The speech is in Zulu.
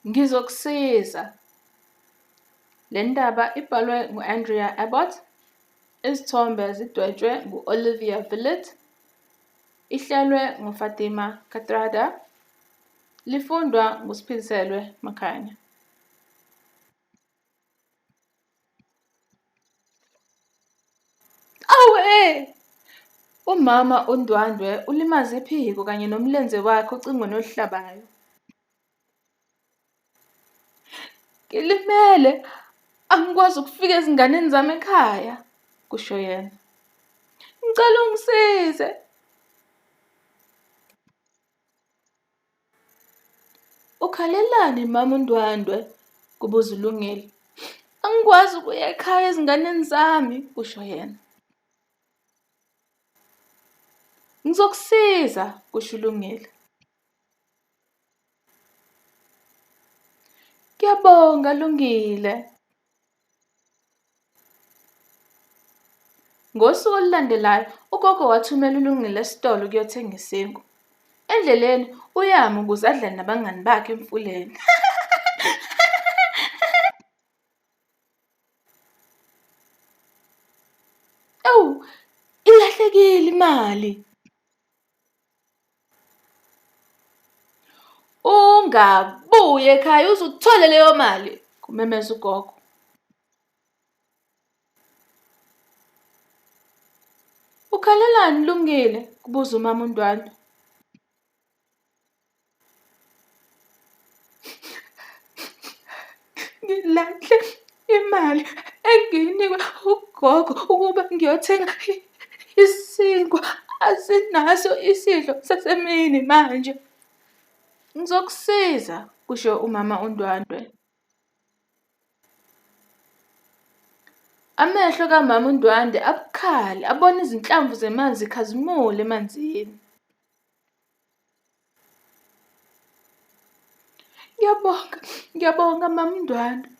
Ngizokusiza. Le ndaba ibhalwe ngu-Andrea Abbott, izithombe zidwetshwe ngu-Olivia Willett, ihlelwe nguFatima Kathrada, lifundwa nguSiphiselwe Makhanya. Awe! Umama uNdwandwe ulimaze iphiko kanye nomlenze wakhe ocingweni oluhlabayo. Ngilimele, angikwazi ukufika ezinganeni zami ekhaya, kusho yena. Ngicela ungisize. Ukhalelani mama uNdwandwe? Kubuza uLungile. Angikwazi ukuya ekhaya ezinganeni zami, kusho yena. Ngizokusiza, kusho uLungile. Ngiyabonga Lungile. Ngosuku olulandelayo ugogo wathumela uLungile esitolo ukuyothenga isinkwa. Endleleni uyama ukuze adle nabangani bakhe emfuleni. Ewu, ilahlekile imali. Ungabuye ekhaya uze uthole leyo mali, kumemeza ugogo. Ukhalelani Lungile? Kubuza umama uNdwandwe. Ngilahle imali engiyinikwe ugogo ukuba ngiyothenga isinkwa. Asinaso isidlo sasemini manje. Ngizokusiza, kusho umama uNdwandwe. Amehlo kamama uNdwandwe abukhali abona izinhlamvu zemanzi zikhazimula emanzini. Ngiyabonga mama uNdwandwe.